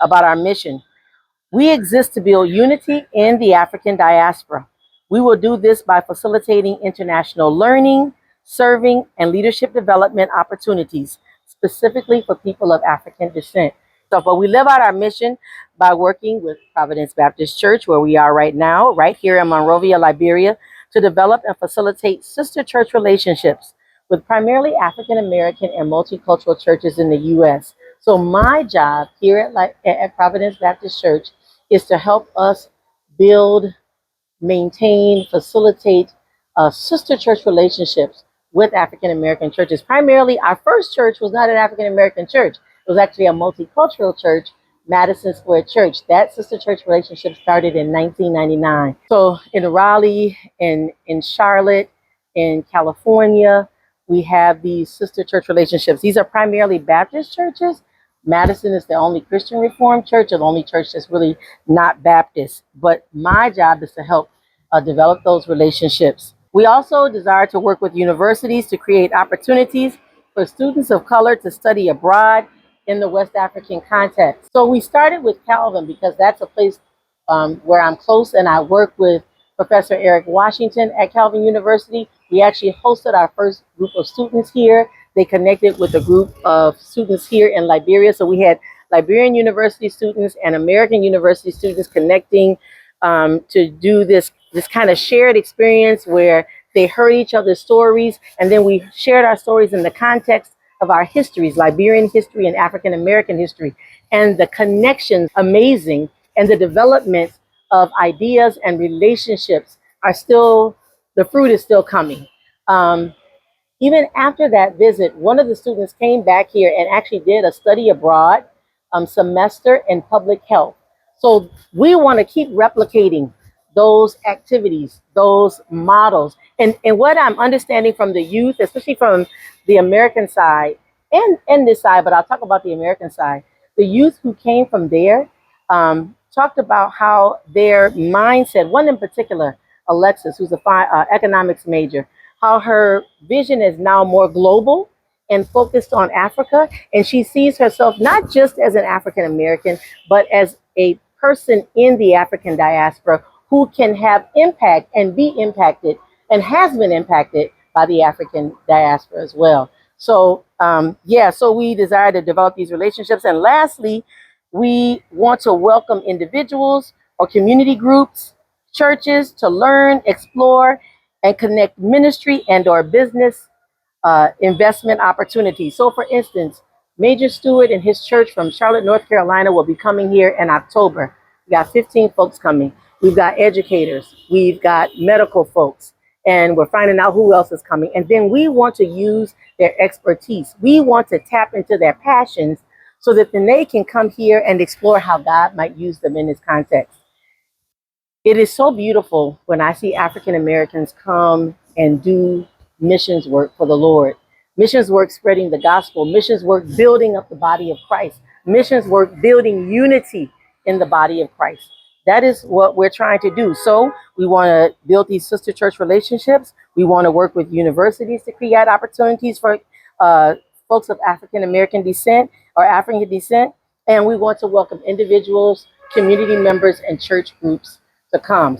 about our mission. We exist to build unity in the African diaspora. We will do this by facilitating international learning, serving, and leadership development opportunities, specifically for people of African descent. But we live out our mission by working with Providence Baptist Church, where we are right now, right here in Monrovia, Liberia, to develop and facilitate sister church relationships with primarily African American and multicultural churches in the U.S. So my job here at Providence Baptist Church is to help us build, maintain, facilitate sister church relationships with African American churches. Primarily, our first church was not an African American church. It was actually a multicultural church, Madison Square Church. That sister church relationship started in 1999. So in Raleigh, in Charlotte, in California, we have these sister church relationships. These are primarily Baptist churches. Madison is the only Christian Reformed church, or the only church that's really not Baptist. But my job is to help develop those relationships. We also desire to work with universities to create opportunities for students of color to study abroad in the West African context. So we started with Calvin because that's a place where I'm close, and I work with Professor Eric Washington at Calvin University. We actually hosted our first group of students here. They connected with a group of students here in Liberia. So we had Liberian University students and American University students connecting to do this kind of shared experience where they heard each other's stories, and then we shared our stories in the context of our histories, Liberian history and African American history, and the connections, amazing, and the development of ideas and relationships are still, the fruit is still coming. Even after that visit, one of the students came back here and actually did a study abroad semester in public health. So we want to keep replicating those activities, those models. And what I'm understanding from the youth, especially from the American side and this side, but I'll talk about the American side, the youth who came from there talked about how their mindset, one in particular, Alexis, who's a economics major, how her vision is now more global and focused on Africa. And she sees herself not just as an African American, but as a person in the African diaspora who can have impact and be impacted and has been impacted by the African diaspora as well. So, so we desire to develop these relationships. And lastly, we want to welcome individuals or community groups, churches to learn, explore, and connect ministry and or business investment opportunities. So for instance, Major Stewart and his church from Charlotte, North Carolina will be coming here in October. We got 15 folks coming. We've got educators, we've got medical folks, and we're finding out who else is coming. And then we want to use their expertise. We want to tap into their passions so that then they can come here and explore how God might use them in this context. It is so beautiful when I see African Americans come and do missions work for the Lord. Missions work spreading the gospel, missions work building up the body of Christ, missions work building unity in the body of Christ. That is what we're trying to do. So we want to build these sister church relationships. We want to work with universities to create opportunities for folks of African American descent or African descent. And we want to welcome individuals, community members, and church groups to come.